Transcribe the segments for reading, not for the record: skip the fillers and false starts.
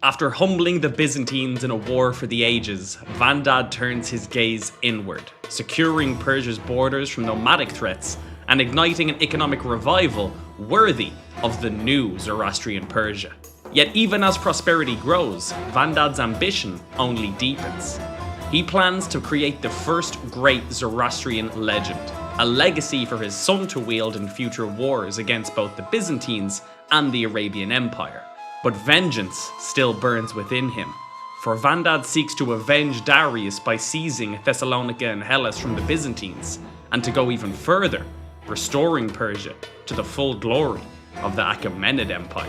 After humbling the Byzantines in a war for the ages, Vandad turns his gaze inward, securing Persia's borders from nomadic threats and igniting an economic revival worthy of the new Zoroastrian Persia. Yet even as prosperity grows, Vandad's ambition only deepens. He plans to create the first great Zoroastrian legend, a legacy for his son to wield in future wars against both the Byzantines and the Arabian Empire. But vengeance still burns within him, for Vandad seeks to avenge Darius by seizing Thessalonica and Hellas from the Byzantines, and to go even further, restoring Persia to the full glory of the Achaemenid Empire.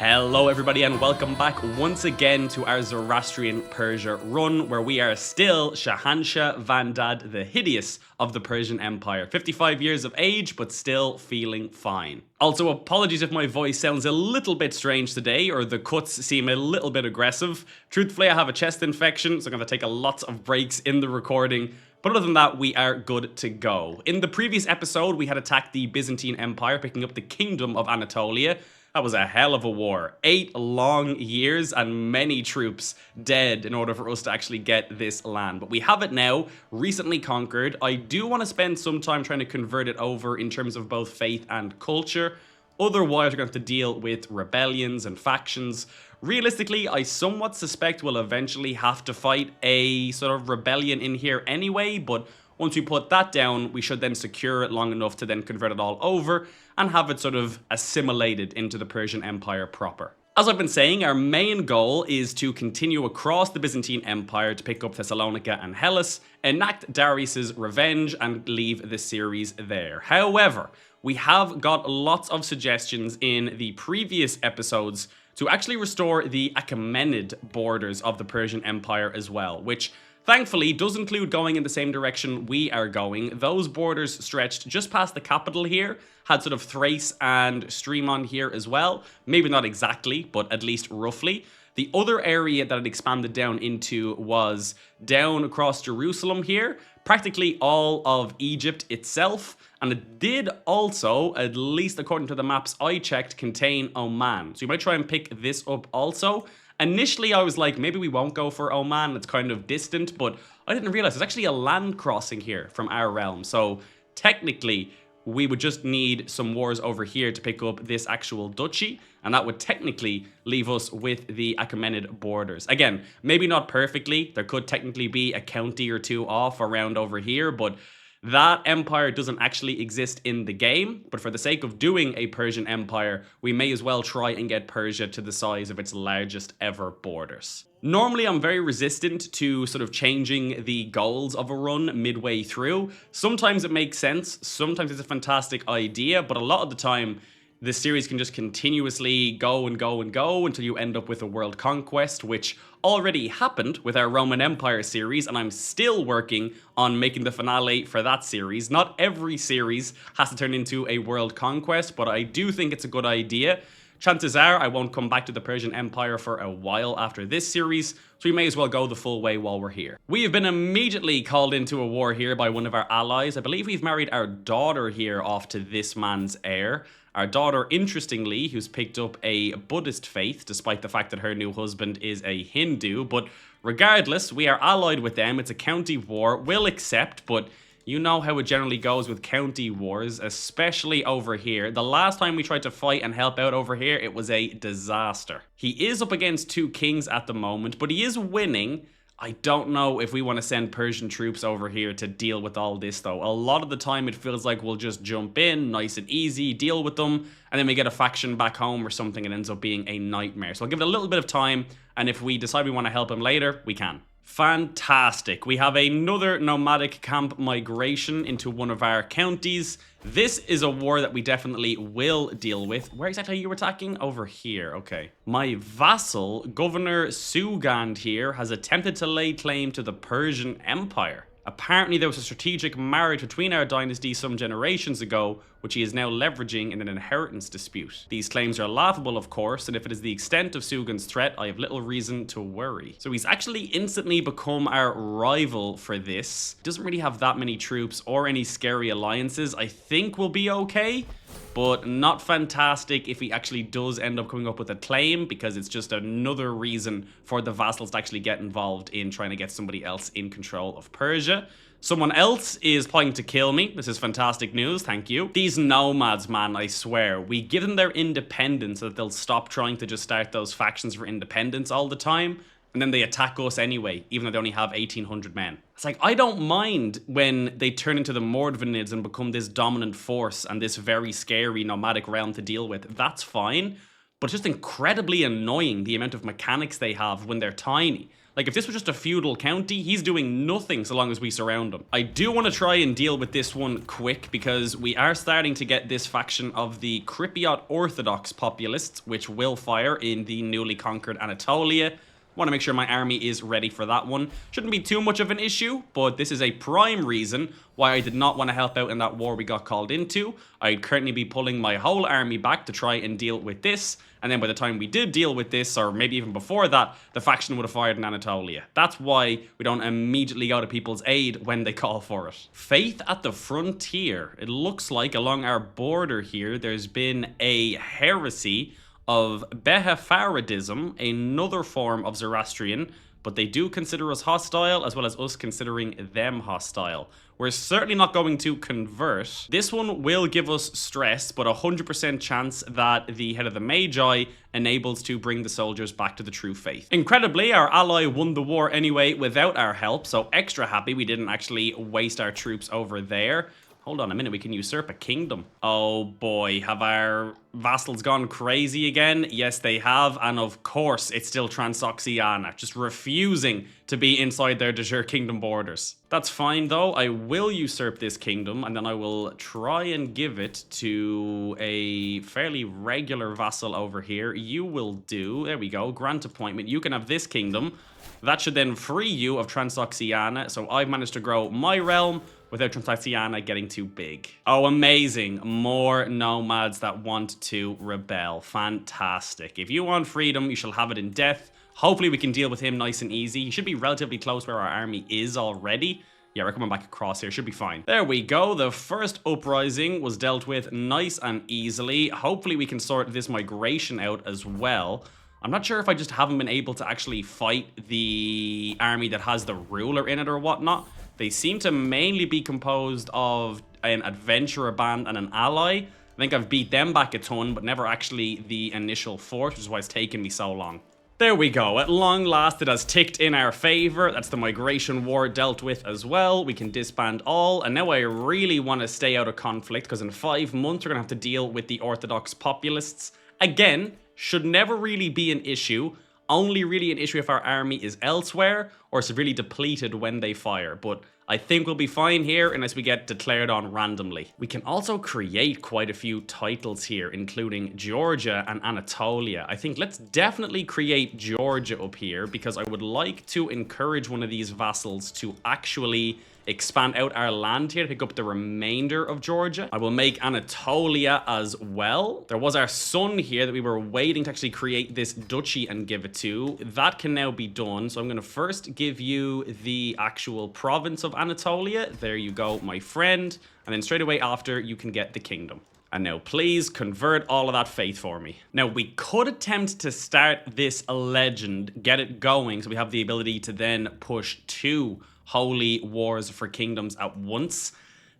Hello everybody and welcome back once again to our Zoroastrian Persia run, where we are still Shahanshah Vandad the Hideous of the Persian Empire. 55 years of age, but still feeling fine. Also, apologies if my voice sounds a little bit strange today, or the cuts seem a little bit aggressive. Truthfully, I have a chest infection, so I'm going to take a lot of breaks in the recording. But other than that, we are good to go. In the previous episode, we had attacked the Byzantine Empire, picking up the Kingdom of Anatolia. That was a hell of a war. 8 long years and many troops dead in order for us to actually get this land. But we have it now, recently conquered. I do want to spend some time trying to convert it over in terms of both faith and culture. Otherwise, we're going to have to deal with rebellions and factions. Realistically, I somewhat suspect we'll eventually have to fight a sort of rebellion in here anyway, but once we put that down, we should then secure it long enough to then convert it all over and have it sort of assimilated into the Persian Empire proper. As I've been saying, our main goal is to continue across the Byzantine Empire to pick up Thessalonica and Hellas, enact Darius's revenge, and leave the series there. However, we have got lots of suggestions in the previous episodes to actually restore the Achaemenid borders of the Persian Empire as well, which thankfully does include going in the same direction we are going. Those borders stretched just past the capital here, had sort of Thrace and Strymon here as well. Maybe not exactly, but at least roughly. The other area that it expanded down into was down across Jerusalem here, practically all of Egypt itself. And it did also, at least according to the maps I checked, contain Oman. So you might try and pick this up also. Initially, I was like, maybe we won't go for Oman, it's kind of distant, but I didn't realize there's actually a land crossing here from our realm. So technically, we would just need some wars over here to pick up this actual duchy, and that would technically leave us with the Achaemenid borders. Again, maybe not perfectly. There could technically be a county or two off around over here, but that empire doesn't actually exist in the game, but for the sake of doing a Persian empire, we may as well try and get Persia to the size of its largest ever borders. Normally, I'm very resistant to sort of changing the goals of a run midway through. Sometimes it makes sense, sometimes it's a fantastic idea, but a lot of the time, this series can just continuously go and go and go until you end up with a world conquest, which already happened with our Roman Empire series, and I'm still working on making the finale for that series. Not every series has to turn into a world conquest, but I do think it's a good idea. Chances are I won't come back to the Persian Empire for a while after this series, so we may as well go the full way while we're here. We have been immediately called into a war here by one of our allies. I believe we've married our daughter here off to this man's heir. Our daughter, interestingly, who's picked up a Buddhist faith, despite the fact that her new husband is a Hindu. But regardless, we are allied with them. It's a county war. We'll accept, but you know how it generally goes with county wars, especially over here. The last time we tried to fight and help out over here, it was a disaster. He is up against 2 kings at the moment, but he is winning. I don't know if we want to send Persian troops over here to deal with all this, though. A lot of the time, it feels like we'll just jump in, nice and easy, deal with them, and then we get a faction back home or something, and it ends up being a nightmare. So I'll give it a little bit of time, and if we decide we want to help him later, we can. Fantastic. We have another nomadic camp migration into one of our counties. This is a war that we definitely will deal with. Where exactly are you attacking? Over here. Okay. My vassal, Governor Sugand here, has attempted to lay claim to the Persian Empire. Apparently there was a strategic marriage between our dynasty some generations ago, which he is now leveraging in an inheritance dispute. These claims are laughable, of course, and if it is the extent of Sugan's threat, I have little reason to worry. So he's actually instantly become our rival for this. Doesn't really have that many troops or any scary alliances. I think we'll be okay, but not fantastic if he actually does end up coming up with a claim, because it's just another reason for the vassals to actually get involved in trying to get somebody else in control of Persia. Someone else is planning to kill me. This is fantastic news, thank you. These nomads, man, I swear. We give them their independence so that they'll stop trying to just start those factions for independence all the time. And then they attack us anyway, even though they only have 1,800 men. It's like, I don't mind when they turn into the Mordvinids and become this dominant force and this very scary nomadic realm to deal with. That's fine. But it's just incredibly annoying the amount of mechanics they have when they're tiny. Like, if this was just a feudal county, he's doing nothing so long as we surround him. I do want to try and deal with this one quick, because we are starting to get this faction of the Cypriot Orthodox populists, which will fire in the newly conquered Anatolia. Want to make sure my army is ready for that one. Shouldn't be too much of an issue, but this is a prime reason why I did not want to help out in that war we got called into. I'd currently be pulling my whole army back to try and deal with this, and then by the time we did deal with this, or maybe even before that, the faction would have fired in Anatolia. That's why we don't immediately go to people's aid when they call for it. Faith at the frontier. It looks like along our border here, there's been a heresy of Behafaradism, another form of Zoroastrian, but they do consider us hostile, as well as us considering them hostile. We're certainly not going to convert. This one will give us stress, but 100% chance that the head of the Magi enables to bring the soldiers back to the true faith. Incredibly, our ally won the war anyway without our help, so extra happy we didn't actually waste our troops over there. Hold on a minute, we can usurp a kingdom. Oh boy, have our vassals gone crazy again? Yes, they have, and of course, it's still Transoxiana, just refusing to be inside their de jure kingdom borders. That's fine though, I will usurp this kingdom, and then I will try and give it to a fairly regular vassal over here. You will do, there we go, grant appointment. You can have this kingdom. That should then free you of Transoxiana, so I've managed to grow my realm without Transoxiana getting too big. Oh, amazing. More nomads that want to rebel. Fantastic. If you want freedom, you shall have it in death. Hopefully we can deal with him nice and easy. He should be relatively close where our army is already. Yeah, we're coming back across here. Should be fine. There we go. The first uprising was dealt with nice and easily. Hopefully we can sort this migration out as well. I'm not sure if I just haven't been able to actually fight the army that has the ruler in it or whatnot. They seem to mainly be composed of an adventurer band and an ally. I think I've beat them back a ton, but never actually the initial force, which is why it's taken me so long. There we go. At long last, it has ticked in our favor. That's the migration war dealt with as well. We can disband all. And now I really want to stay out of conflict, because in 5 months, we're going to have to deal with the Orthodox populists. Again, should never really be an issue. Only really an issue if our army is elsewhere or severely depleted when they fire. But I think we'll be fine here unless we get declared on randomly. We can also create quite a few titles here, including Georgia and Anatolia. I think let's definitely create Georgia up here, because I would like to encourage one of these vassals to actually expand out our land here to pick up the remainder of Georgia. I will make Anatolia as well. There was our son here that we were waiting to actually create this duchy and give it to. That can now be done. So I'm going to first give you the actual province of Anatolia. There you go, my friend. And then straight away after, you can get the kingdom. And now please convert all of that faith for me. Now we could attempt to start this legend, get it going, so we have the ability to then push 2 holy wars for kingdoms at once.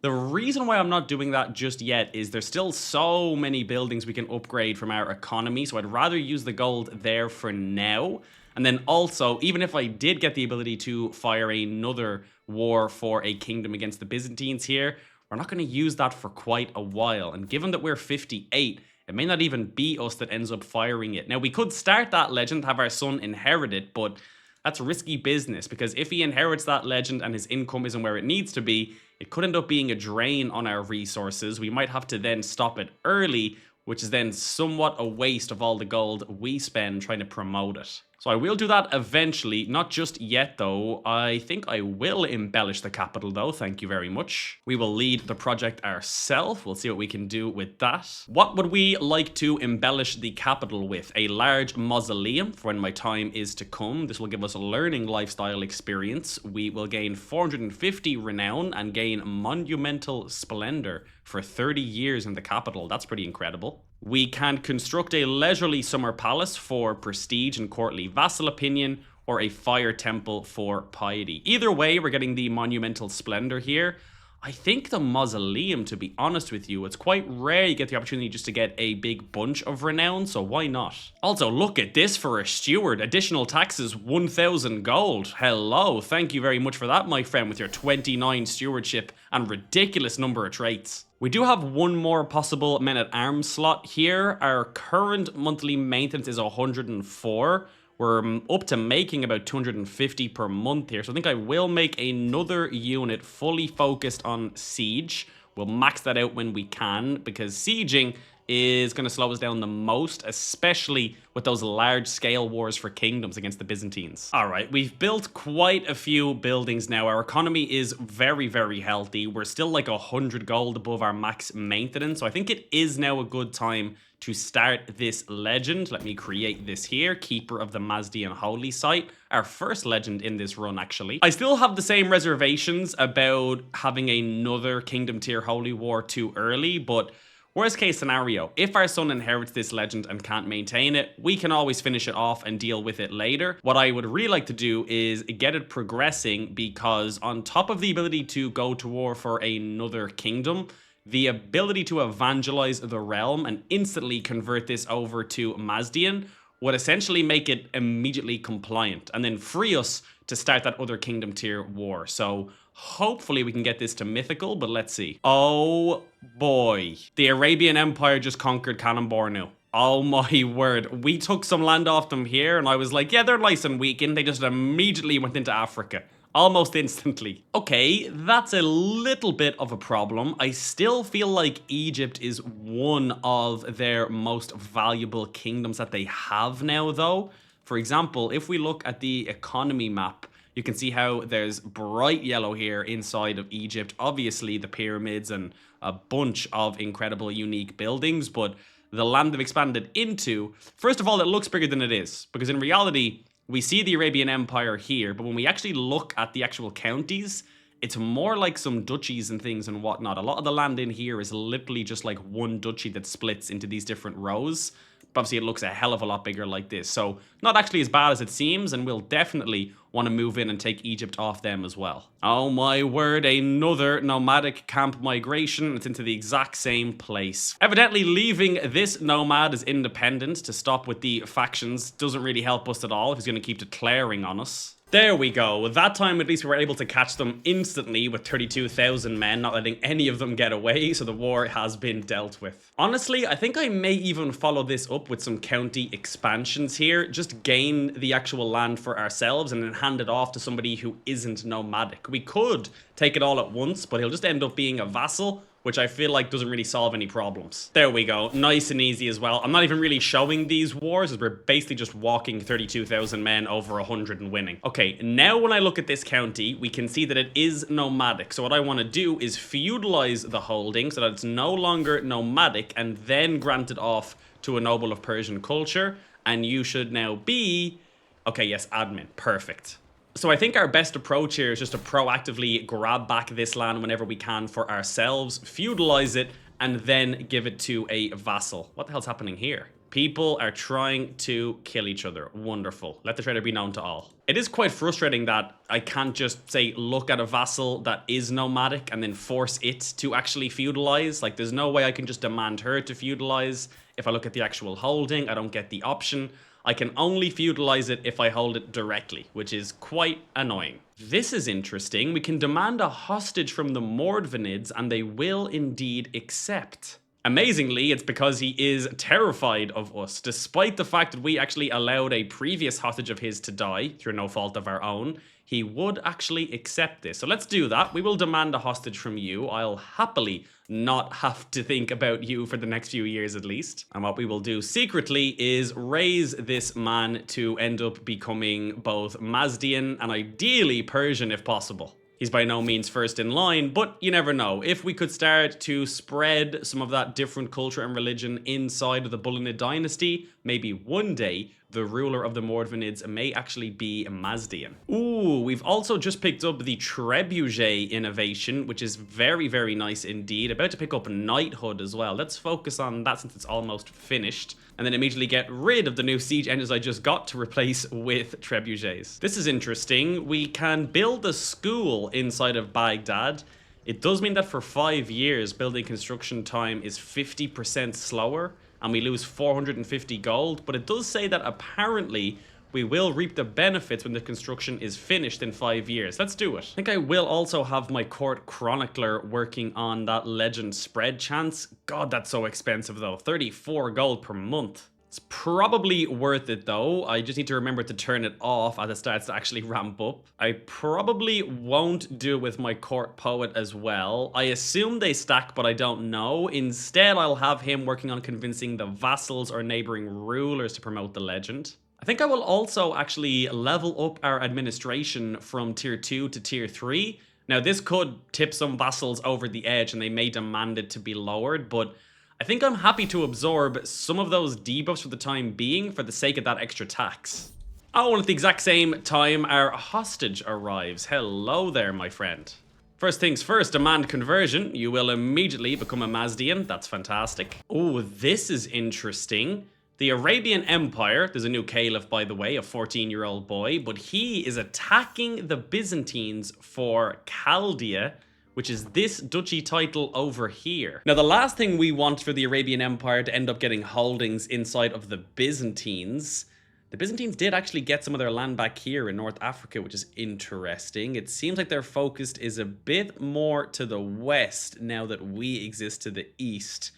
The reason why I'm not doing that just yet is there's still so many buildings we can upgrade from our economy, so I'd rather use the gold there for now. And then also, even if I did get the ability to fire another war for a kingdom against the Byzantines here, we're not going to use that for quite a while. And given that we're 58, it may not even be us that ends up firing it. Now, we could start that legend, have our son inherit it, but that's risky business, because if he inherits that legend and his income isn't where it needs to be, it could end up being a drain on our resources. We might have to then stop it early, which is then somewhat a waste of all the gold we spend trying to promote it. So I will do that eventually, not just yet though. I think I will embellish the capital though, thank you very much. We will lead the project ourselves. We'll see what we can do with that. What would we like to embellish the capital with? A large mausoleum for when my time is to come. This will give us a learning lifestyle experience. We will gain 450 renown and gain monumental splendor for 30 years in the capital. That's pretty incredible. We can construct a leisurely summer palace for prestige and courtly vassal opinion, or a fire temple for piety. Either way, we're getting the monumental splendor here. I think the mausoleum, to be honest with you, it's quite rare you get the opportunity just to get a big bunch of renown, so why not? Also, look at this for a steward. Additional taxes, 1,000 gold. Hello, thank you very much for that, my friend, with your 29 stewardship and ridiculous number of traits. We do have one more possible men-at-arms slot here. Our current monthly maintenance is 104. We're up to making about 250 per month here. So I think I will make another unit fully focused on siege. We'll max that out when we can, because sieging is going to slow us down the most, especially with those large-scale wars for kingdoms against the Byzantines. All right, we've built quite a few buildings now. Our economy is very, very healthy. We're still like 100 gold above our max maintenance, so I think it is now a good time to start this legend. Let me create this here, Keeper of the Mazdian Holy Site. Our first legend in this run, actually. I still have the same reservations about having another Kingdom Tier Holy War too early, but worst case scenario, if our son inherits this legend and can't maintain it, we can always finish it off and deal with it later. What I would really like to do is get it progressing, because on top of the ability to go to war for another kingdom, the ability to evangelize the realm and instantly convert this over to Mazdian would essentially make it immediately compliant and then free us to start that other kingdom tier war. So hopefully we can get this to mythical, but let's see. Oh boy. The Arabian Empire just conquered Kanembornu. Oh my word. We took some land off them here and I was like, yeah, they're nice and weakened. They just immediately went into Africa. Almost instantly. Okay, that's a little bit of a problem. I still feel like Egypt is one of their most valuable kingdoms that they have now, though. For example, if we look at the economy map, you can see how there's bright yellow here inside of Egypt. Obviously, the pyramids and a bunch of incredible, unique buildings, but the land they've expanded into, first of all, it looks bigger than it is, because in reality, we see the Arabian Empire here, but when we actually look at the actual counties, it's more like some duchies and things and whatnot. A lot of the land in here is literally just like one duchy that splits into these different rows. But obviously, it looks a hell of a lot bigger like this. So not actually as bad as it seems, and we'll definitely want to move in and take Egypt off them as well. Oh my word, another nomadic camp migration. It's into the exact same place. Evidently, leaving this nomad as independent to stop with the factions doesn't really help us at all if he's going to keep declaring on us. There we go. That time, at least we were able to catch them instantly with 32,000 men, not letting any of them get away, so the war has been dealt with. Honestly, I think I may even follow this up with some county expansions here, just gain the actual land for ourselves and then hand it off to somebody who isn't nomadic. We could take it all at once, but he'll just end up being a vassal, which I feel like doesn't really solve any problems. There we go. Nice and easy as well. I'm not even really showing these wars, as we're basically just walking 32,000 men over 100 and winning. Okay, now when I look at this county, we can see that it is nomadic. So what I want to do is feudalize the holding so that it's no longer nomadic and then grant it off to a noble of Persian culture. And you should now be... Okay, yes, admin. Perfect. So I think our best approach here is just to proactively grab back this land whenever we can for ourselves, feudalize it, and then give it to a vassal. What the hell's happening here? People are trying to kill each other. Wonderful. Let the traitor be known to all. It is quite frustrating that I can't just, say, look at a vassal that is nomadic and then force it to actually feudalize. Like, there's no way I can just demand her to feudalize. If I look at the actual holding, I don't get the option. I can only feudalize it if I hold it directly, which is quite annoying. This is interesting. We can demand a hostage from the Mordvinids, and they will indeed accept. Amazingly, it's because he is terrified of us, despite the fact that we actually allowed a previous hostage of his to die through no fault of our own. he would actually accept this. So let's do that. We will demand a hostage from you. I'll happily not have to think about you for the next few years at least. And what we will do secretly is raise this man to end up becoming both Mazdian and ideally Persian if possible. He's by no means first in line, but you never know. If we could start to spread some of that different culture and religion inside of the Bullinid dynasty, maybe one day the ruler of the Mordvinids may actually be a Mazdian. Ooh, we've also just picked up the Trebuchet innovation, which is very, very nice indeed. About to pick up knighthood as well. Let's focus on that since it's almost finished. And then immediately get rid of the new siege engines I just got to replace with trebuchets. This is interesting. We can build a school inside of Baghdad. It does mean that for 5 years, building construction time is 50% slower, and we lose 450 gold. But it does say that apparently we will reap the benefits when the construction is finished in 5 years. Let's do it. I think I will also have my court chronicler working on that legend spread chance. God, that's so expensive though. 34 gold per month. It's probably worth it though. I just need to remember to turn it off as it starts to actually ramp up. I probably won't do it with my court poet as well. I assume they stack, but I don't know. Instead, I'll have him working on convincing the vassals or neighboring rulers to promote the legend. I think I will also actually level up our administration from tier 2 to tier 3. Now, this could tip some vassals over the edge and they may demand it to be lowered, but I think I'm happy to absorb some of those debuffs for the time being for the sake of that extra tax. Oh, and at the exact same time, our hostage arrives. Hello there, my friend. First things first, demand conversion. You will immediately become a Mazdian. That's fantastic. Oh, this is interesting. The Arabian Empire, there's a new caliph, by the way, a 14-year-old boy, but he is attacking the Byzantines for Chaldea, which is this duchy title over here. Now, the last thing we want for the Arabian Empire to end up getting holdings inside of the Byzantines. The Byzantines did actually get some of their land back here in North Africa, which is interesting. It seems like their focus is a bit more to the west now that we exist to the east.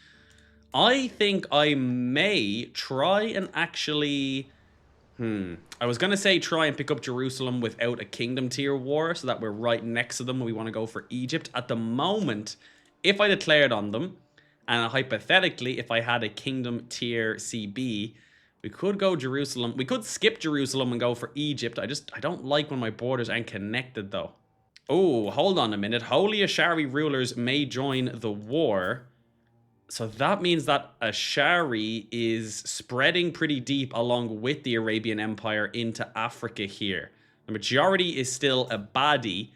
I think I may try and actually... I was going to say try and pick up Jerusalem without a kingdom tier war so that we're right next to them when we want to go for Egypt. At the moment, if I declared on them, and hypothetically, if I had a kingdom tier CB, we could go Jerusalem. We could skip Jerusalem and go for Egypt. I don't like when my borders aren't connected though. Oh, hold on a minute. Holy Ashari rulers may join the war. So that means that Ashari is spreading pretty deep along with the Arabian Empire into Africa here. The majority is still Abadi,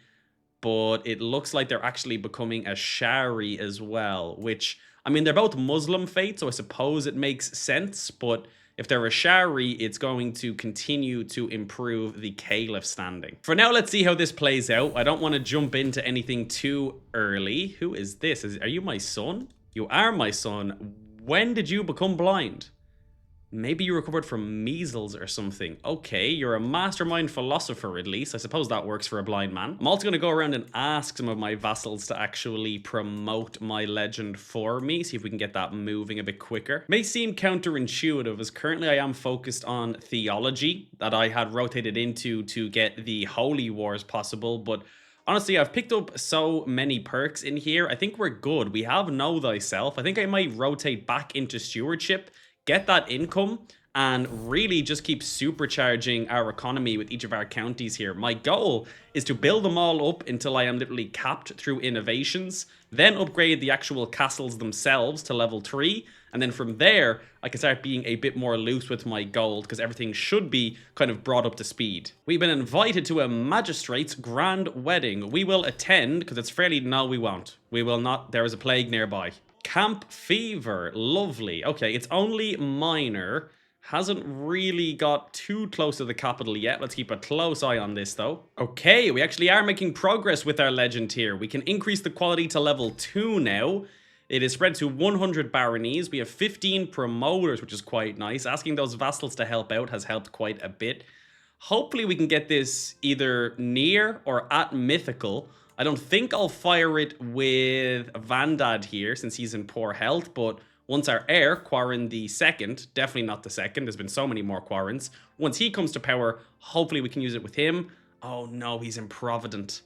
but it looks like they're actually becoming Ashari as well, which, I mean, they're both Muslim faith, so I suppose it makes sense, but if they're Ashari, it's going to continue to improve the caliph standing. For now, let's see how this plays out. I don't want to jump into anything too early. Who is this? Are you my son? You are my son. When did you become blind? Maybe you recovered from measles or something. Okay, you're a mastermind philosopher at least. I suppose that works for a blind man. I'm also going to go around and ask some of my vassals to actually promote my legend for me. See if we can get that moving a bit quicker. May seem counterintuitive as currently I am focused on theology that I had rotated into to get the holy wars possible, but honestly, I've picked up so many perks in here. I think we're good. We have Know Thyself. I think I might rotate back into stewardship, get that income, and really just keep supercharging our economy with each of our counties here. My goal is to build them all up until I am literally capped through innovations, then upgrade the actual castles themselves to level 3, and then from there, I can start being a bit more loose with my gold because everything should be kind of brought up to speed. We've been invited to a magistrate's grand wedding. We will attend because it's fairly... No, we won't. We will not. There is a plague nearby. Camp fever. Lovely. Okay, it's only minor. Hasn't really got too close to the capital yet. Let's keep a close eye on this though. Okay, we actually are making progress with our legend here. We can increase the quality to level 2 now. It is spread to 100 baronies. We have 15 promoters, which is quite nice. Asking those vassals to help out has helped quite a bit. Hopefully we can get this either near or at mythical. I don't think I'll fire it with Vandad here since he's in poor health, but once our heir, Qarin the second, definitely not the second, there's been so many more Qarins. Once he comes to power, hopefully we can use it with him. Oh no, he's improvident.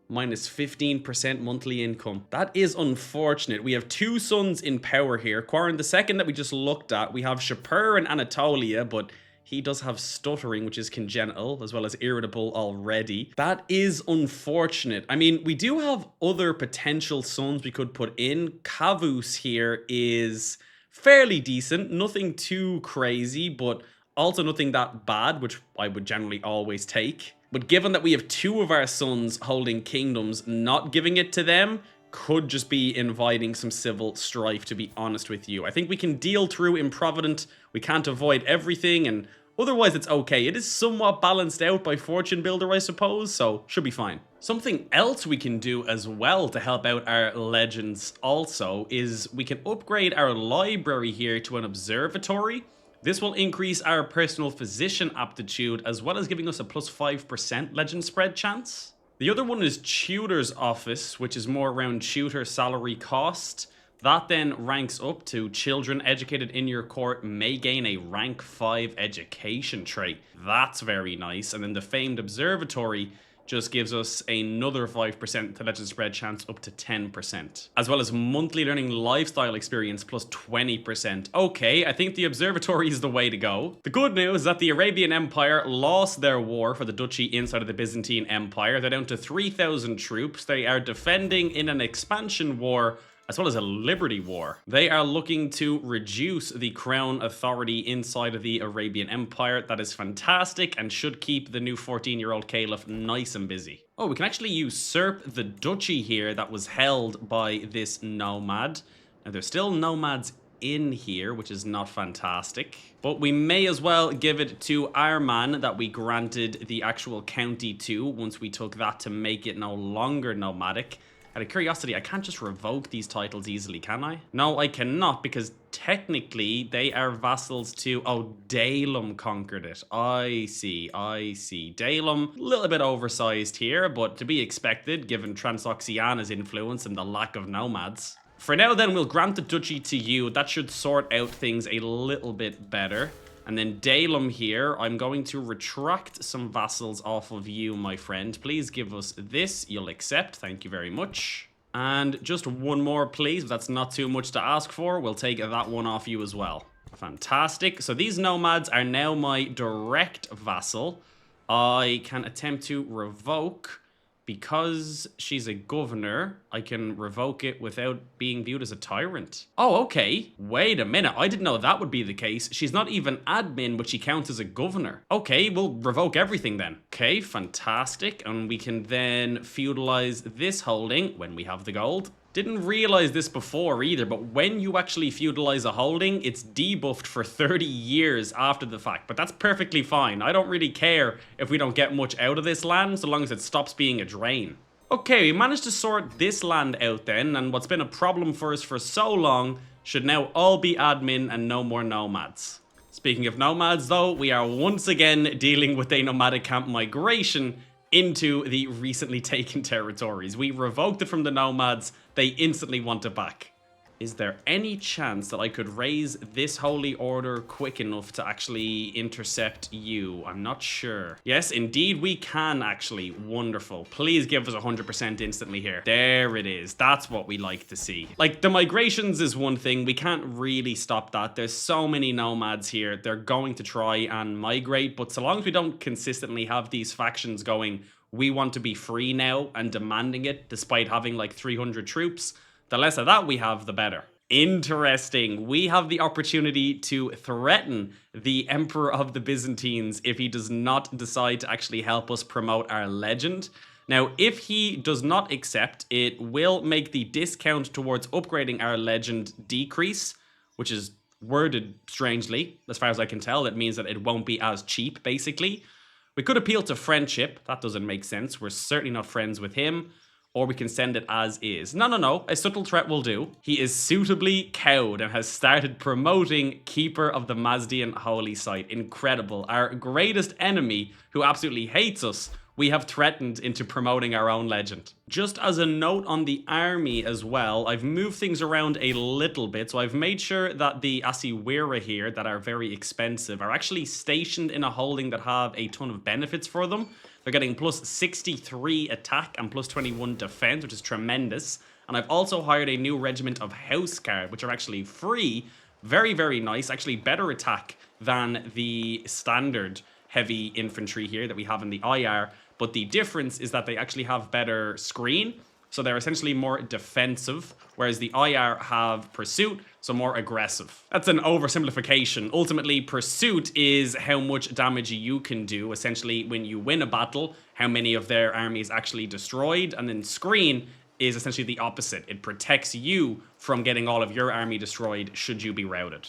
Minus 15% monthly income. That is unfortunate. We have two sons in power here. Qarin the second that we just looked at. We have Shapur in Anatolia, but he does have stuttering, which is congenital, as well as irritable already. That is unfortunate. I mean, we do have other potential sons we could put in. Kavus here is fairly decent. Nothing too crazy, but also nothing that bad, which I would generally always take. But given that we have two of our sons holding kingdoms, not giving it to them could just be inviting some civil strife, to be honest with you. I think we can deal through improvident. We can't avoid everything, and otherwise it's okay. It is somewhat balanced out by Fortune Builder, I suppose, so should be fine. Something else we can do as well to help out our legends also is we can upgrade our library here to an observatory. This will increase our personal physician aptitude, as well as giving us a plus 5% legend spread chance. The other one is tutor's office, which is more around tutor salary cost. That then ranks up to children educated in your court may gain a rank 5 education trait. That's very nice. And then the famed observatory just gives us another 5% to legend spread chance up to 10%. As well as monthly learning lifestyle experience plus 20%. Okay, I think the observatory is the way to go. The good news is that the Arabian Empire lost their war for the duchy inside of the Byzantine Empire. They're down to 3,000 troops. They are defending in an expansion war as well as a liberty war. They are looking to reduce the crown authority inside of the Arabian Empire. That is fantastic and should keep the new 14-year-old caliph nice and busy. Oh, we can actually usurp the duchy here that was held by this nomad. Now, there's still nomads in here, which is not fantastic. But we may as well give it to our man that we granted the actual county to once we took that to make it no longer nomadic. Out of curiosity, I can't just revoke these titles easily, can I? No, I cannot, because technically they are vassals to... Oh, Dalem conquered it. I see. Dalem, a little bit oversized here, but to be expected, given Transoxiana's influence and the lack of nomads. For now, then, we'll grant the duchy to you. That should sort out things a little bit better. And then Dalem here, I'm going to retract some vassals off of you, my friend. Please give us this. You'll accept. Thank you very much. And just one more, please. That's not too much to ask for. We'll take that one off you as well. Fantastic. So these nomads are now my direct vassal. I can attempt to revoke. Because she's a governor, I can revoke it without being viewed as a tyrant. Oh, okay. Wait a minute. I didn't know that would be the case. She's not even admin, but she counts as a governor. Okay, we'll revoke everything then. Okay, fantastic. And we can then feudalize this holding when we have the gold. Didn't realize this before either, but when you actually feudalize a holding, it's debuffed for 30 years after the fact, but that's perfectly fine. I don't really care if we don't get much out of this land, so long as it stops being a drain. Okay, we managed to sort this land out then, and what's been a problem for us for so long should now all be admin and no more nomads. Speaking of nomads though, we are once again dealing with a nomadic camp migration into the recently taken territories. We revoked it from the nomads. They instantly want it back. Is there any chance that I could raise this holy order quick enough to actually intercept you? I'm not sure. Yes, indeed we can actually. Wonderful. Please give us 100% instantly here. There it is. That's what we like to see. Like, the migrations is one thing. We can't really stop that. There's so many nomads here. They're going to try and migrate, but so long as we don't consistently have these factions going, we want to be free now and demanding it despite having like 300 troops. The less of that we have, the better. Interesting. We have the opportunity to threaten the Emperor of the Byzantines if he does not decide to actually help us promote our legend. Now, if he does not accept, it will make the discount towards upgrading our legend decrease, which is worded strangely. As far as I can tell, it means that it won't be as cheap, basically. We could appeal to friendship. That doesn't make sense. We're certainly not friends with him. Or we can send it as is. No. A subtle threat will do. He is suitably cowed and has started promoting Keeper of the Mazdian Holy Site. Incredible. Our greatest enemy, who absolutely hates us, we have threatened into promoting our own legend. Just as a note on the army as well, I've moved things around a little bit. So I've made sure that the Asiwira here, that are very expensive, are actually stationed in a holding that have a ton of benefits for them. They're getting plus 63 attack and plus 21 defense, which is tremendous. And I've also hired a new regiment of Houseguard, which are actually free. Very, very nice. Actually, better attack than the standard heavy infantry here that we have in the IR. But the difference is that they actually have better screen. So they're essentially more defensive, whereas the IR have pursuit, so more aggressive. That's an oversimplification. Ultimately, pursuit is how much damage you can do, essentially, when you win a battle, how many of their armies actually destroyed, and then screen is essentially the opposite. It protects you from getting all of your army destroyed should you be routed.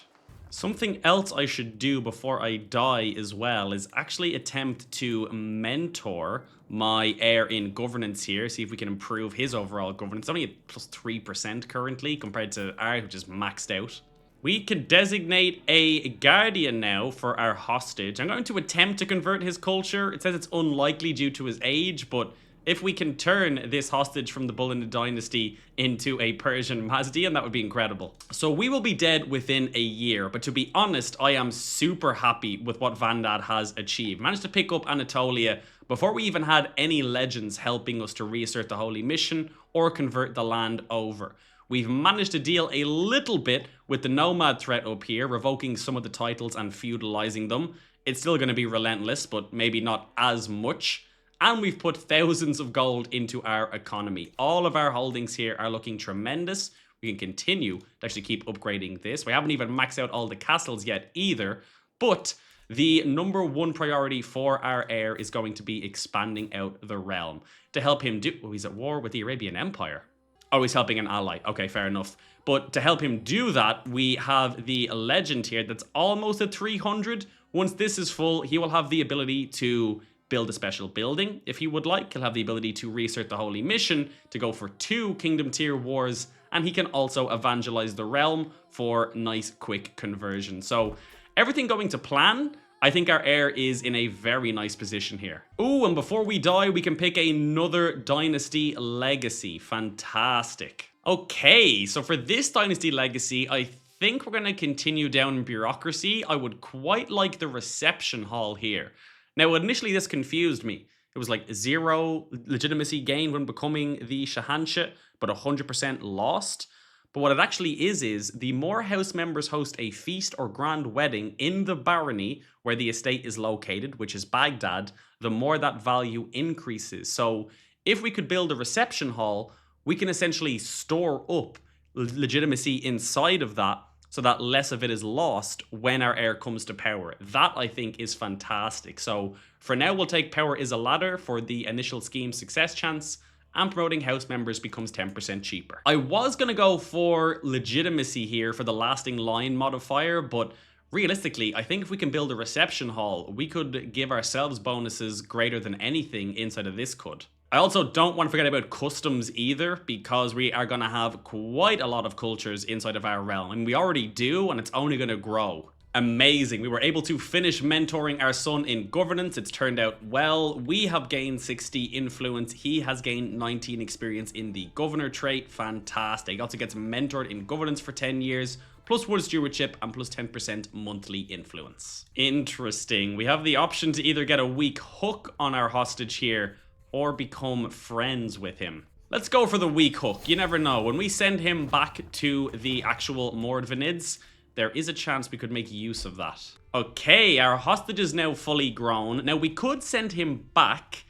Something else I should do before I die as well is actually attempt to mentor my heir in governance here, see if we can improve his overall governance. It's only at plus 3% currently compared to ours, which is maxed out. We can designate a guardian now for our hostage. I'm going to attempt to convert his culture. It says it's unlikely due to his age, but if we can turn this hostage from the Bull in the Dynasty into a Persian Mazdaean, that would be incredible. So we will be dead within a year, but to be honest, I am super happy with what Vandad has achieved. Managed to pick up Anatolia before we even had any legends helping us to reassert the Holy Mission or convert the land over. We've managed to deal a little bit with the nomad threat up here, revoking some of the titles and feudalizing them. It's still going to be relentless, but maybe not as much. And we've put thousands of gold into our economy. All of our holdings here are looking tremendous. We can continue to actually keep upgrading this. We haven't even maxed out all the castles yet either. But the number one priority for our heir is going to be expanding out the realm. To help him do... Oh, he's at war with the Arabian Empire. Oh, he's helping an ally. Okay, fair enough. But to help him do that, we have the legend here that's almost at 300. Once this is full, he will have the ability to build a special building if he would like. He'll have the ability to reassert the Holy Mission, to go for 2 Kingdom Tier wars, and he can also evangelize the realm for nice quick conversion. So everything going to plan. I think our heir is in a very nice position here. Ooh, and before we die, we can pick another dynasty legacy. Fantastic. Okay, so for this dynasty legacy, I think we're going to continue down bureaucracy. I would quite like the reception hall here. Now, initially, this confused me. It was like 0 legitimacy gained when becoming the Shahanshah, but 100% lost. But what it actually is the more house members host a feast or grand wedding in the barony where the estate is located, which is Baghdad, the more that value increases. So if we could build a reception hall, we can essentially store up legitimacy inside of that, so that less of it is lost when our heir comes to power. That, I think, is fantastic. So for now, we'll take power is a ladder for the initial scheme success chance, and promoting house members becomes 10% cheaper. I was going to go for legitimacy here for the lasting line modifier, but realistically, I think if we can build a reception hall, we could give ourselves bonuses greater than anything inside of this could. I also don't want to forget about customs either, because we are going to have quite a lot of cultures inside of our realm. I mean, we already do, and it's only going to grow. Amazing. We were able to finish mentoring our son in governance. It's turned out well. We have gained 60 influence. He has gained 19 experience in the governor trait. Fantastic. Also gets mentored in governance for 10 years, plus 1 stewardship and plus 10% monthly influence. Interesting. We have the option to either get a weak hook on our hostage here, or become friends with him. Let's go for the weak hook. You never know. When we send him back to the actual Mordvinids, there is a chance we could make use of that. Okay, our hostage is now fully grown. Now, we could send him back,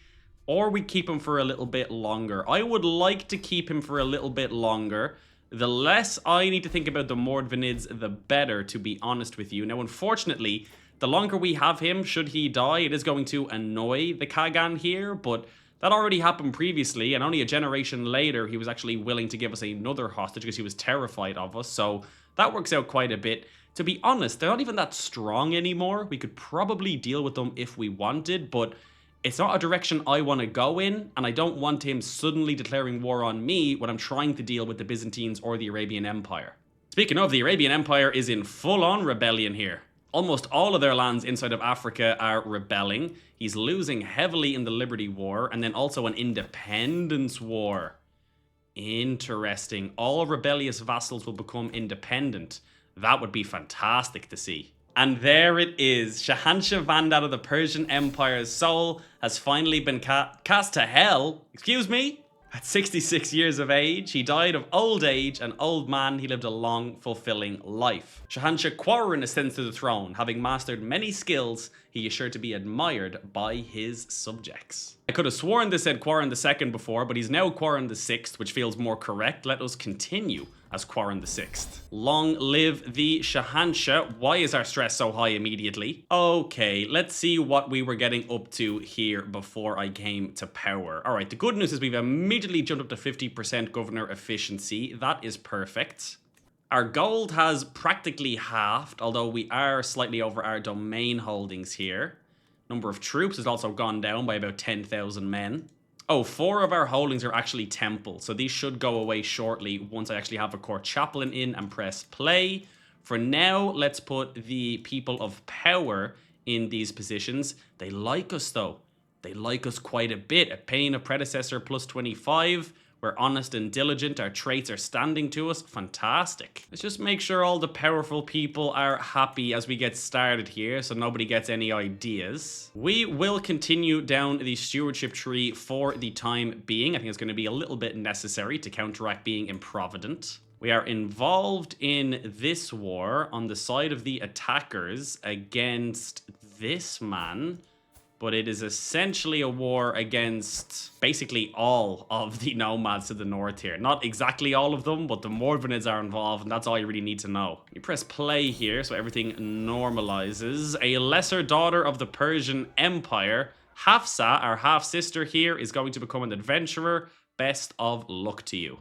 or we keep him for a little bit longer. I would like to keep him for a little bit longer. The less I need to think about the Mordvinids, the better, to be honest with you. Now, unfortunately, the longer we have him, should he die, it is going to annoy the Kagan here, but that already happened previously, and only a generation later, he was actually willing to give us another hostage because he was terrified of us, so that works out quite a bit. To be honest, they're not even that strong anymore. We could probably deal with them if we wanted, but it's not a direction I want to go in, and I don't want him suddenly declaring war on me when I'm trying to deal with the Byzantines or the Arabian Empire. Speaking of, the Arabian Empire is in full-on rebellion here. Almost all of their lands inside of Africa are rebelling. He's losing heavily in the Liberty War, and then also an independence war. Interesting. All rebellious vassals will become independent. That would be fantastic to see. And there it is. Shahanshah Vandad of the Persian Empire's soul has finally been cast to hell. Excuse me? At 66 years of age, he died of old age, an old man. He lived a long, fulfilling life. Shahanshah Qarin ascends to the throne. Having mastered many skills, he is sure to be admired by his subjects. I could have sworn this said Qarin II before, but he's now Qarin VI, which feels more correct. Let us continue as Qarin VI. Long live the Shahanshah. Why is our stress so high immediately? Okay, let's see what we were getting up to here before I came to power. All right, the good news is we've immediately jumped up to 50% governor efficiency. That is perfect. Our gold has practically halved, although we are slightly over our domain holdings here. Number of troops has also gone down by about 10,000 men. Oh, 4 of our holdings are actually temple, so these should go away shortly once I actually have a court chaplain in and press play. For now, let's put the people of power in these positions. They like us though. They like us quite a bit. A paying a predecessor plus 25. We're honest and diligent. Our traits are standing to us. Fantastic. Let's just make sure all the powerful people are happy as we get started here so nobody gets any ideas. We will continue down the stewardship tree for the time being. I think it's going to be a little bit necessary to counteract being improvident. We are involved in this war on the side of the attackers against this man. But it is essentially a war against basically all of the nomads to the north here. Not exactly all of them, but the Morvanids are involved, and that's all you really need to know. You press play here, so everything normalizes. A lesser daughter of the Persian Empire, Hafsa, our half-sister here, is going to become an adventurer. Best of luck to you.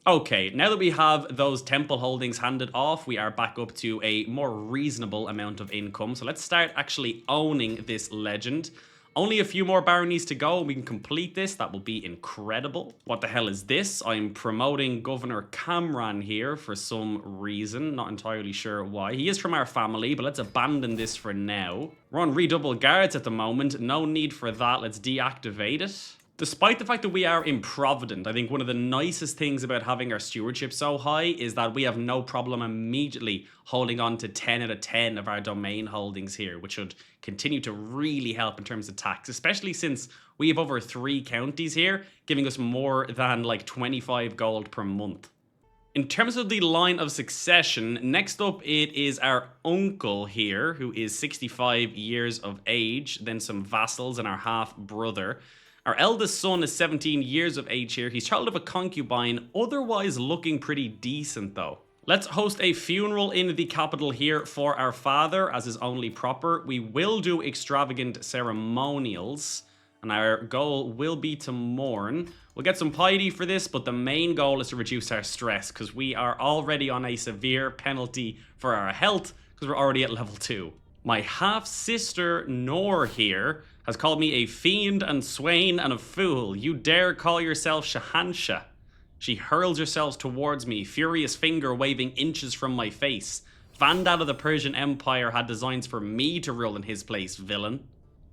Okay, now that we have those temple holdings handed off, we are back up to a more reasonable amount of income. So let's start actually owning this legend. Only a few more baronies to go and we can complete this. That will be incredible. What the hell is this? I'm promoting Governor Kamran here for some reason. Not entirely sure why. He is from our family, but let's abandon this for now. We're on redouble guards at the moment. No need for that. Let's deactivate it. Despite the fact that we are improvident, I think one of the nicest things about having our stewardship so high is that we have no problem immediately holding on to 10 out of 10 of our domain holdings here, which should continue to really help in terms of tax, especially since we have over 3 counties here, giving us more than like 25 gold per month. In terms of the line of succession, next up it is our uncle here, who is 65 years of age, then some vassals and our half-brother. Our eldest son is 17 years of age here. He's child of a concubine, otherwise looking pretty decent though. Let's host a funeral in the capital here for our father, as is only proper. We will do extravagant ceremonials, and our goal will be to mourn. We'll get some piety for this, but the main goal is to reduce our stress, because we are already on a severe penalty for our health, because we're already at level 2. My half-sister, Noor here, has called me a fiend and swain and a fool. You dare call yourself Shahanshah? She hurls herself towards me, furious finger waving inches from my face. Vandad of the Persian Empire had designs for me to rule in his place, villain.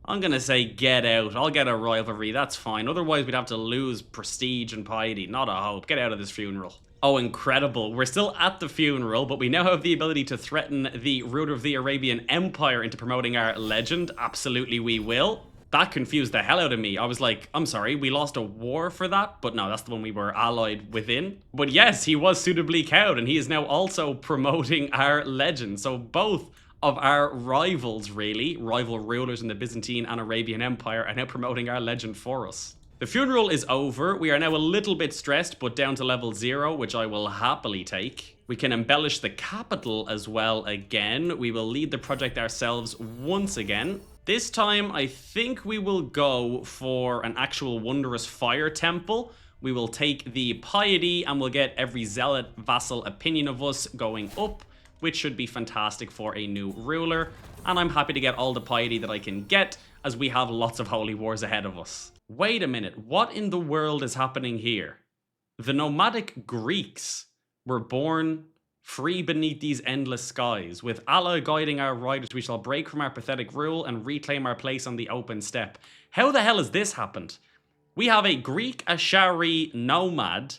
I'm gonna say get out. I'll get a rivalry, that's fine. Otherwise we'd have to lose prestige and piety. Not a hope. Get out of this funeral. Oh, incredible. We're still at the funeral, but we now have the ability to threaten the ruler of the Arabian Empire into promoting our legend. Absolutely we will. That confused the hell out of me. I was like, I'm sorry, we lost a war for that? But no, that's the one we were allied within. But yes, he was suitably cowed, and he is now also promoting our legend. So both of our rivals, really, rival rulers in the Byzantine and Arabian Empire, are now promoting our legend for us. The funeral is over. We are now a little bit stressed, but down to level 0, which I will happily take. We can embellish the capital as well again. We will lead the project ourselves once again. This time, I think we will go for an actual wondrous fire temple. We will take the piety and we'll get every zealot vassal opinion of us going up, which should be fantastic for a new ruler. And I'm happy to get all the piety that I can get, as we have lots of holy wars ahead of us. Wait a minute, what in the world is happening here? The nomadic Greeks were born free beneath these endless skies. With Allah guiding our riders, we shall break from our pathetic rule and reclaim our place on the open steppe. How the hell has this happened? We have a Greek Ashari nomad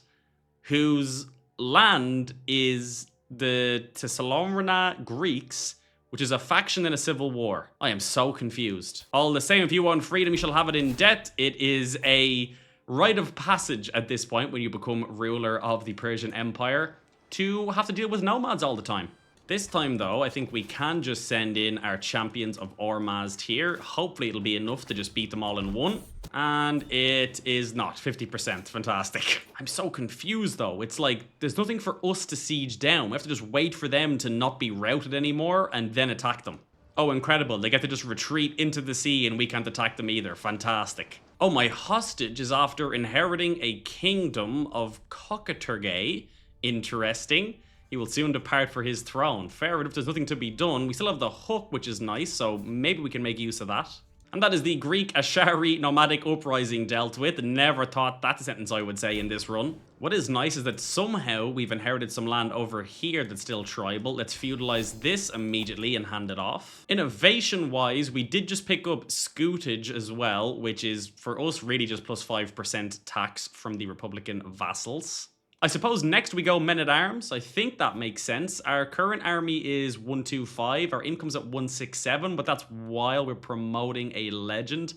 whose land is the Thessaloniki Greeks, which is a faction in a civil war. I am so confused. All the same, if you want freedom, you shall have it in debt. It is a rite of passage at this point when you become ruler of the Persian Empire to have to deal with nomads all the time. This time, though, I think we can just send in our champions of Ormazd here. Hopefully it'll be enough to just beat them all in one. And it is not. 50%. Fantastic. I'm so confused, though. It's like there's nothing for us to siege down. We have to just wait for them to not be routed anymore and then attack them. Oh, incredible. They get to just retreat into the sea and we can't attack them either. Fantastic. Oh, my hostage is after inheriting a kingdom of Qarin. Interesting. He will soon depart for his throne. Fair enough, there's nothing to be done. We still have the hook, which is nice, so maybe we can make use of that. And that is the Greek Ashari nomadic uprising dealt with. Never thought that's a sentence I would say in this run. What is nice is that somehow we've inherited some land over here that's still tribal. Let's feudalize this immediately and hand it off. Innovation-wise, we did just pick up Scootage as well, which is, for us, really just plus 5% tax from the Republican vassals. I suppose next we go men-at-arms. I think that makes sense. Our current army is 125. Our income's at 167, but that's while we're promoting a legend.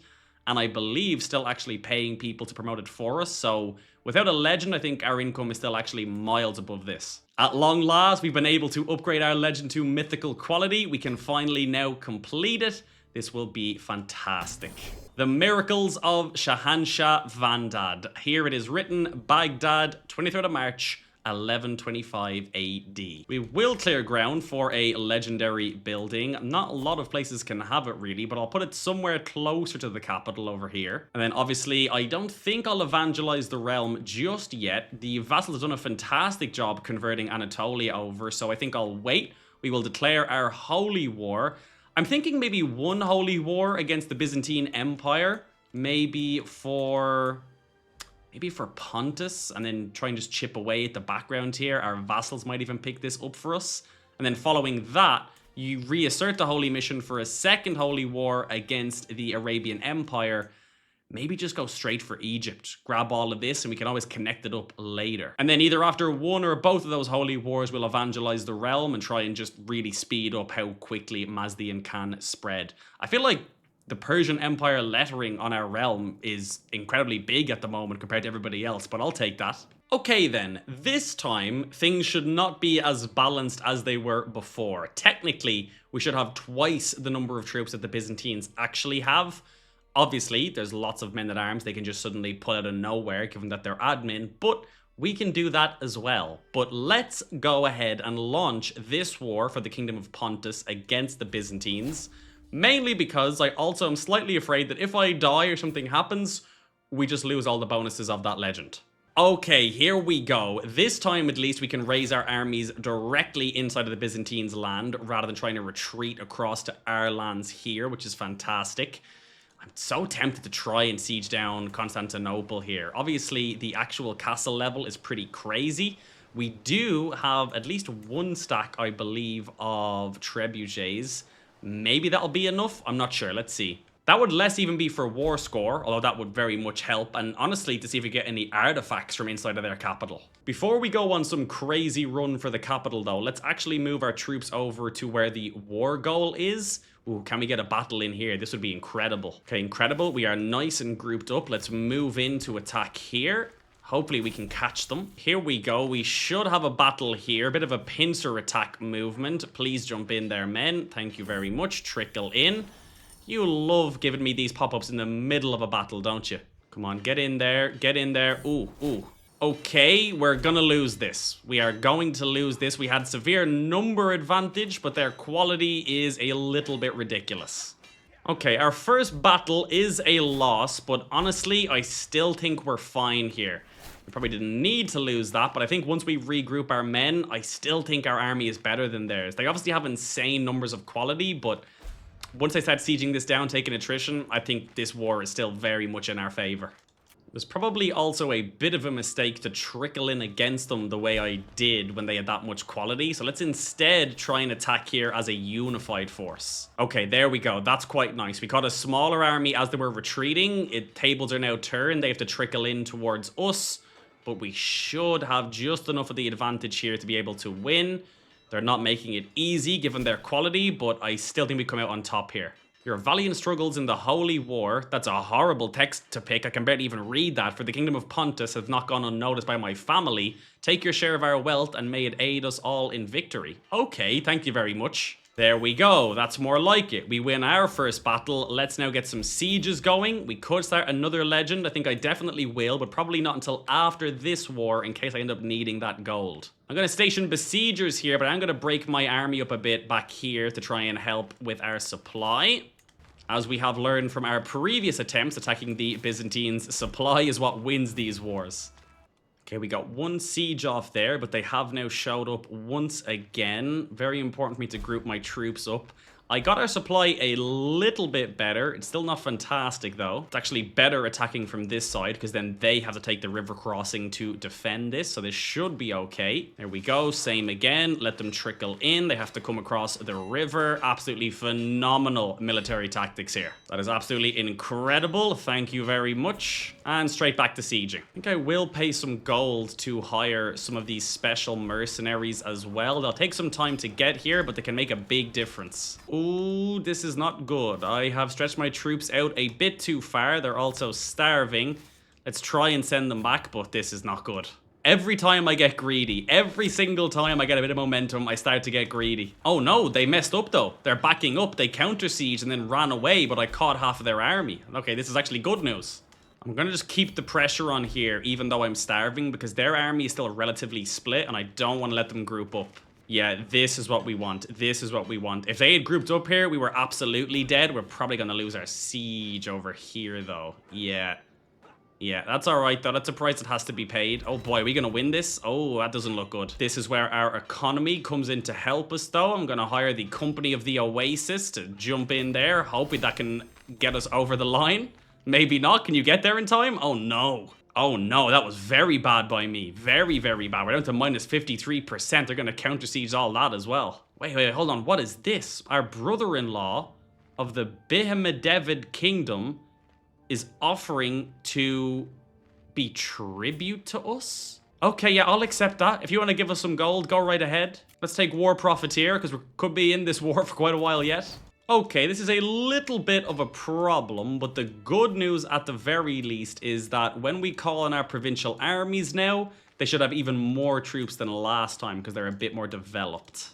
And I believe still actually paying people to promote it for us. So without a legend, I think our income is still actually miles above this. At long last, we've been able to upgrade our legend to mythical quality. We can finally now complete it. This will be fantastic. The Miracles of Shahanshah Vandad. Here it is written, Baghdad, 23rd of March, 1125 AD. We will clear ground for a legendary building. Not a lot of places can have it really, but I'll put it somewhere closer to the capital over here. And then obviously, I don't think I'll evangelize the realm just yet. The vassals have done a fantastic job converting Anatolia over, so I think I'll wait. We will declare our holy war. I'm thinking maybe one holy war against the Byzantine Empire, maybe for Pontus, and then try and just chip away at the background here. Our vassals might even pick this up for us. And then following that, you reassert the holy mission for a second holy war against the Arabian Empire. Maybe just go straight for Egypt, grab all of this, and we can always connect it up later. And then either after one or both of those holy wars, we'll evangelize the realm and try and just really speed up how quickly Mazdaean can spread. I feel like the Persian Empire lettering on our realm is incredibly big at the moment compared to everybody else, but I'll take that. Okay then, this time, things should not be as balanced as they were before. Technically, we should have twice the number of troops that the Byzantines actually have. Obviously, there's lots of men-at-arms they can just suddenly pull out of nowhere, given that they're admin, but we can do that as well. But let's go ahead and launch this war for the Kingdom of Pontus against the Byzantines, mainly because I also am slightly afraid that if I die or something happens, we just lose all the bonuses of that legend. Okay, here we go. This time, at least, we can raise our armies directly inside of the Byzantines' land, rather than trying to retreat across to our lands here, which is fantastic. I'm so tempted to try and siege down Constantinople here. Obviously, the actual castle level is pretty crazy. We do have at least one stack, I believe, of trebuchets. Maybe that'll be enough? I'm not sure. Let's see. That would less even be for war score, although that would very much help, and honestly to see if we get any artifacts from inside of their capital. Before we go on some crazy run for the capital though, let's actually move our troops over to where the war goal is. Ooh, can we get a battle in here? This would be incredible. Okay, incredible. We are nice and grouped up. Let's move in to attack here. Hopefully we can catch them. Here we go. We should have a battle here. A bit of a pincer attack movement. Please jump in there, men. Thank you very much. Trickle in. You love giving me these pop-ups in the middle of a battle, don't you? Come on, get in there. Get in there. Ooh, ooh. Okay, we're gonna lose this. We are going to lose this. We had severe number advantage, but their quality is a little bit ridiculous. Okay, our first battle is a loss, but honestly, I still think we're fine here. We probably didn't need to lose that, but I think once we regroup our men, I still think our army is better than theirs. They obviously have insane numbers of quality, but once I start sieging this down, taking attrition, I think this war is still very much in our favor. It was probably also a bit of a mistake to trickle in against them the way I did when they had that much quality. So let's instead try and attack here as a unified force. Okay, there we go. That's quite nice. We caught a smaller army as they were retreating. Tables are now turned. They have to trickle in towards us. But we should have just enough of the advantage here to be able to win. They're not making it easy given their quality, but I still think we come out on top here. Your valiant struggles in the Holy War. That's a horrible text to pick. I can barely even read that. For the Kingdom of Pontus has not gone unnoticed by my family. Take your share of our wealth and may it aid us all in victory. Okay, thank you very much. There we go. That's more like it. We win our first battle. Let's now get some sieges going. We could start another legend. I think I definitely will, but probably not until after this war in case I end up needing that gold. I'm going to station besiegers here, but I'm going to break my army up a bit back here to try and help with our supply. As we have learned from our previous attempts, attacking the Byzantines, supply is what wins these wars. Okay, we got one siege off there, but they have now showed up once again. Very important for me to group my troops up. I got our supply a little bit better. It's still not fantastic, though. It's actually better attacking from this side, because then they have to take the river crossing to defend this, so this should be okay. There we go. Same again. Let them trickle in. They have to come across the river. Absolutely phenomenal military tactics here. That is absolutely incredible. Thank you very much. And straight back to sieging. I think I will pay some gold to hire some of these special mercenaries as well. They'll take some time to get here, but they can make a big difference. Ooh, this is not good. I have stretched my troops out a bit too far. They're also starving. Let's try and send them back, but this is not good. Every time I get greedy, every single time I get a bit of momentum, I start to get greedy. Oh no, they messed up though. They're backing up. They counter siege and then ran away, but I caught half of their army. Okay, this is actually good news. I'm going to just keep the pressure on here, even though I'm starving, because their army is still relatively split, and I don't want to let them group up. Yeah, this is what we want. This is what we want. If they had grouped up here, we were absolutely dead. We're probably going to lose our siege over here, though. Yeah. Yeah, that's all right, though. That's a price that has to be paid. Oh, boy, are we going to win this? Oh, that doesn't look good. This is where our economy comes in to help us, though. I'm going to hire the Company of the Oasis to jump in there. Hoping that can get us over the line. Maybe not. Can you get there in time? Oh, no. Oh no, that was very bad by me. Very, very bad. We're down to minus 53%. They're going to counter siege all that as well. Wait, hold on. What is this? Our brother-in-law of the Achaemenid Kingdom is offering to be tribute to us? Okay, yeah, I'll accept that. If you want to give us some gold, go right ahead. Let's take war profiteer, because we could be in this war for quite a while yet. Okay, this is a little bit of a problem, but the good news at the very least is that when we call on our provincial armies now, they should have even more troops than last time because they're a bit more developed.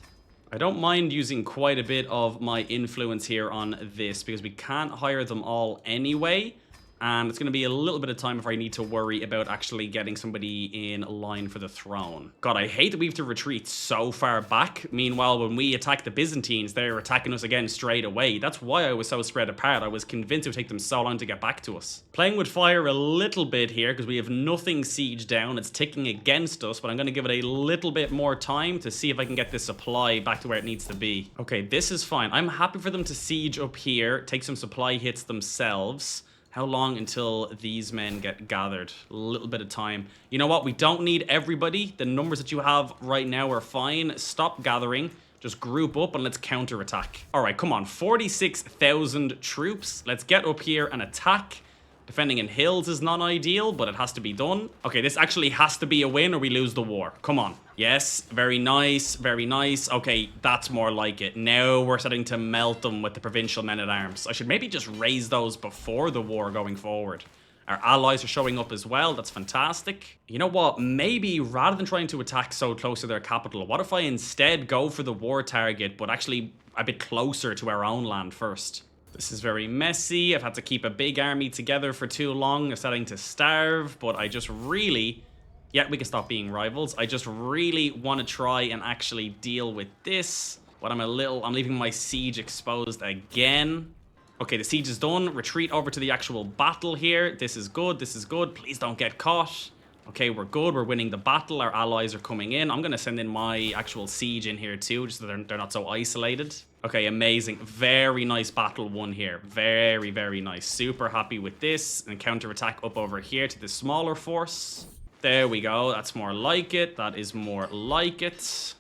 I don't mind using quite a bit of my influence here on this because we can't hire them all anyway. And it's going to be a little bit of time if I need to worry about actually getting somebody in line for the throne. God, I hate that we have to retreat so far back. Meanwhile, when we attack the Byzantines, they're attacking us again straight away. That's why I was so spread apart. I was convinced it would take them so long to get back to us. Playing with fire a little bit here because we have nothing siege down. It's ticking against us, but I'm going to give it a little bit more time to see if I can get this supply back to where it needs to be. Okay, this is fine. I'm happy for them to siege up here, take some supply hits themselves. How long until these men get gathered? A little bit of time. You know what? We don't need everybody. The numbers that you have right now are fine. Stop gathering. Just group up and let's counterattack. All right, come on. 46,000 troops. Let's get up here and attack. Defending in hills is not ideal, but it has to be done. Okay, this actually has to be a win or we lose the war. Come on. Yes, very nice, very nice. Okay, that's more like it. Now we're starting to melt them with the provincial men-at-arms. I should maybe just raise those before the war going forward. Our allies are showing up as well. That's fantastic. You know what? Maybe rather than trying to attack so close to their capital, what if I instead go for the war target, but actually a bit closer to our own land first? This is very messy. I've had to keep a big army together for too long. I'm starting to starve, but I just really... Yeah, we can stop being rivals. I just really want to try and actually deal with this. But I'm leaving my siege exposed again. Okay, the siege is done. Retreat over to the actual battle here. This is good. This is good. Please don't get caught. Okay, we're good. We're winning the battle. Our allies are coming in. I'm going to send in my actual siege in here too, just so they're not so isolated. Okay, amazing. Very nice battle won here. Very, very nice. Super happy with this. And counterattack up over here to the smaller force. There we go. That's more like it. That is more like it.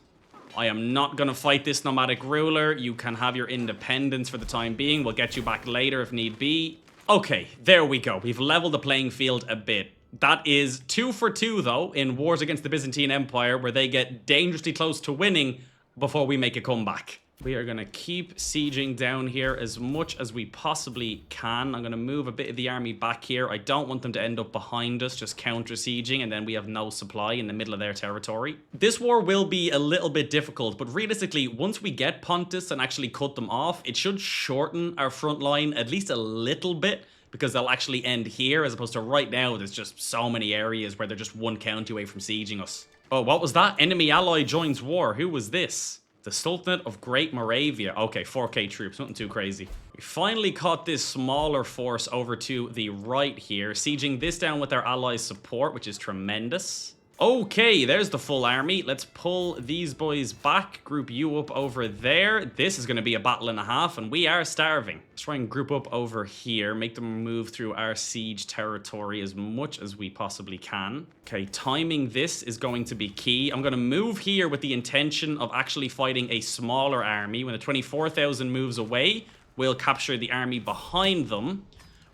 I am not going to fight this nomadic ruler. You can have your independence for the time being. We'll get you back later if need be. Okay, there we go. We've leveled the playing field a bit. That is 2 for 2, though, in wars against the Byzantine Empire, where they get dangerously close to winning, before we make a comeback. We are going to keep sieging down here as much as we possibly can. I'm going to move a bit of the army back here. I don't want them to end up behind us, just counter-sieging, and then we have no supply in the middle of their territory. This war will be a little bit difficult, but realistically, once we get Pontus and actually cut them off, it should shorten our front line at least a little bit, because they'll actually end here, as opposed to right now, there's just so many areas where they're just one county away from sieging us. Oh, what was that? Enemy ally joins war. Who was this? The Sultanate of Great Moravia. Okay, 4k troops, nothing too crazy. We finally caught this smaller force over to the right here, sieging this down with our allies' support, which is tremendous. Okay, there's the full army. Let's pull these boys back, group you up over there. This is going to be a battle and a half, and we are starving. Let's try and group up over here, make them move through our siege territory as much as we possibly can. Okay, timing this is going to be key. I'm going to move here with the intention of actually fighting a smaller army. When the 24,000 moves away, we'll capture the army behind them,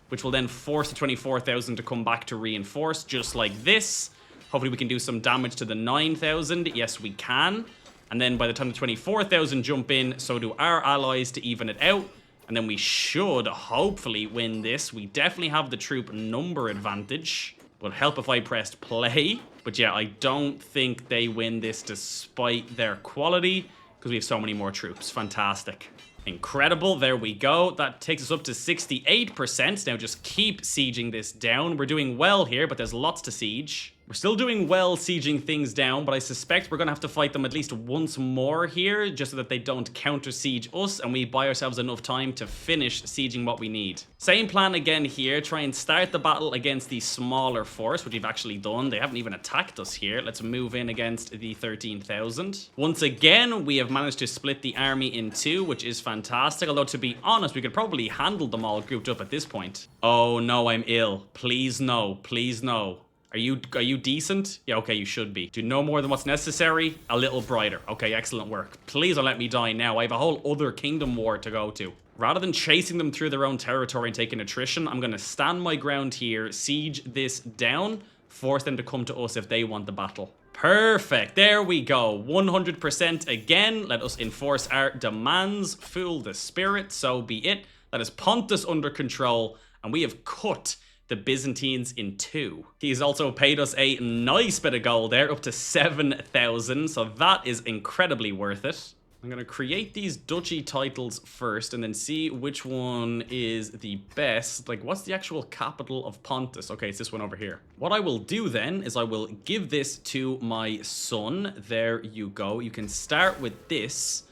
which will then force the 24,000 to come back to reinforce, just like this. Hopefully we can do some damage to the 9,000. Yes, we can. And then by the time the 24,000 jump in, so do our allies to even it out. And then we should hopefully win this. We definitely have the troop number advantage. Would help if I pressed play. But yeah, I don't think they win this despite their quality, because we have so many more troops. Fantastic. Incredible. There we go. That takes us up to 68%. Now just keep sieging this down. We're doing well here, but there's lots to siege. We're still doing well sieging things down, but I suspect we're going to have to fight them at least once more here, just so that they don't counter-siege us, and we buy ourselves enough time to finish sieging what we need. Same plan again here. Try and start the battle against the smaller force, which we've actually done. They haven't even attacked us here. Let's move in against the 13,000. Once again, we have managed to split the army in two, which is fantastic. Although, to be honest, we could probably handle them all grouped up at this point. Oh, no, I'm ill. Please, no. Please, no. Are you decent? Yeah, okay, you should be. Do no more than what's necessary. A little brighter. Okay, excellent work. Please don't let me die now. I have a whole other kingdom war to go to. Rather than chasing them through their own territory and taking attrition, I'm going to stand my ground here, siege this down, force them to come to us if they want the battle. Perfect. There we go. 100% again. Let us enforce our demands. Fool the spirit. So be it. That is Pontus under control, and we have cut the Byzantines in two. He's also paid us a nice bit of gold there, up to 7,000, so that is incredibly worth it. I'm going to create these duchy titles first and then see which one is the best. Like, what's the actual capital of Pontus? Okay, it's this one over here. What I will do then is I will give this to my son. There you go. You can start with this.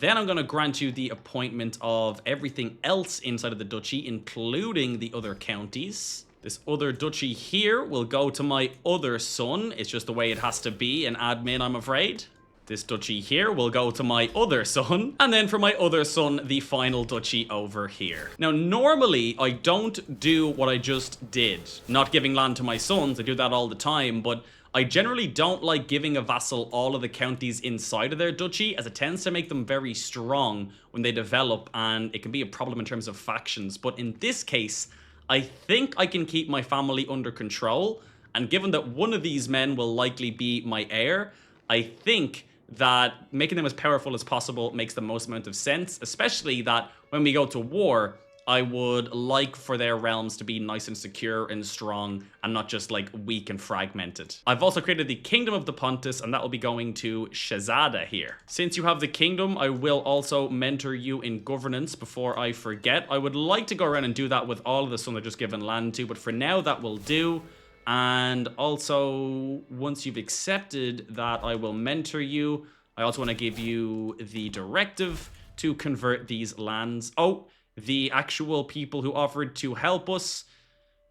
Then I'm going to grant you the appointment of everything else inside of the duchy, including the other counties. This other duchy here will go to my other son. It's just the way it has to be in admin, I'm afraid. This duchy here will go to my other son. And then for my other son, the final duchy over here. Now, normally, I don't do what I just did. Not giving land to my sons. I do that all the time, but I generally don't like giving a vassal all of the counties inside of their duchy, as it tends to make them very strong when they develop, and it can be a problem in terms of factions. But in this case, I think I can keep my family under control, and given that one of these men will likely be my heir, I think that making them as powerful as possible makes the most amount of sense, especially that when we go to war, I would like for their realms to be nice and secure and strong and not just like weak and fragmented. I've also created the Kingdom of the Pontus, and that will be going to Shahzada here. Since you have the kingdom, I will also mentor you in governance before I forget. I would like to go around and do that with all of the sons I've just given land to, but for now that will do. And also, once you've accepted that I will mentor you, I also want to give you the directive to convert these lands. Oh, the actual people who offered to help us,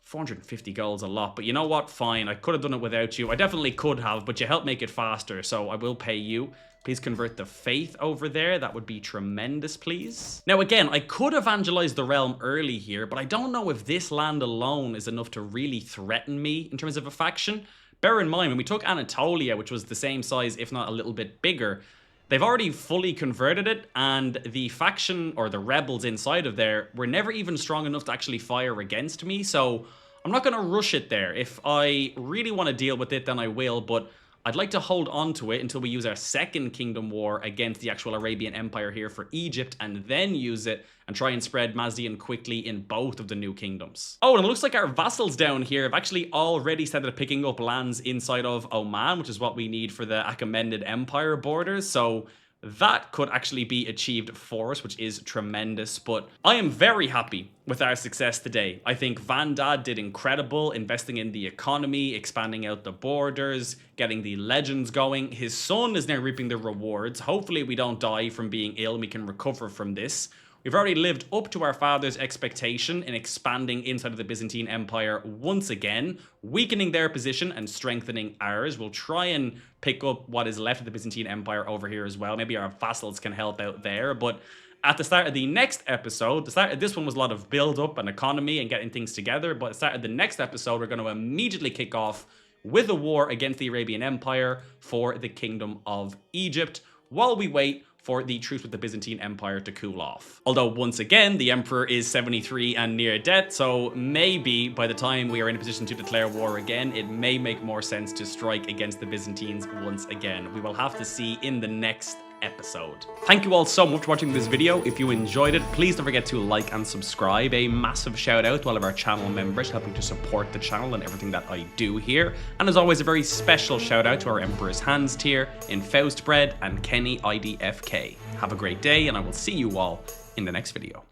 450 gold's a lot, but you know what? Fine, I could have done it without you. I definitely could have, but you helped make it faster, so I will pay you. Please convert the faith over there. That would be tremendous, please. Now, again, I could evangelize the realm early here, but I don't know if this land alone is enough to really threaten me in terms of a faction. Bear in mind, when we took Anatolia, which was the same size, if not a little bit bigger, they've already fully converted it, and the faction, or the rebels inside of there, were never even strong enough to actually fire against me, so I'm not going to rush it there. If I really want to deal with it, then I will, but I'd like to hold on to it until we use our second kingdom war against the actual Arabian Empire here for Egypt, and then use it and try and spread Mazdaean quickly in both of the new kingdoms. Oh, and it looks like our vassals down here have actually already started picking up lands inside of Oman, which is what we need for the Achaemenid Empire borders, so that could actually be achieved for us, which is tremendous. But I am very happy with our success today. I think Vandad did incredible, investing in the economy, expanding out the borders, getting the legends going. His son is now reaping the rewards. Hopefully we don't die from being ill and we can recover from this. We've already lived up to our father's expectation in expanding inside of the Byzantine Empire once again, weakening their position and strengthening ours. We'll try and pick up what is left of the Byzantine Empire over here as well. Maybe our vassals can help out there, but at the start of the next episode, the start of this one was a lot of build-up and economy and getting things together, but at the start of the next episode, we're going to immediately kick off with a war against the Arabian Empire for the Kingdom of Egypt, while we wait for the truce with the Byzantine Empire to cool off. Although, once again, the Emperor is 73 and near death, so maybe by the time we are in a position to declare war again, it may make more sense to strike against the Byzantines once again. We will have to see in the next episode. Thank you all so much for watching this video. If you enjoyed it, please don't forget to like and subscribe. A massive shout out to all of our channel members helping to support the channel and everything that I do here. And as always, a very special shout out to our Emperor's Hands tier in Faustbread and Kenny IDFK. Have a great day, and I will see you all in the next video.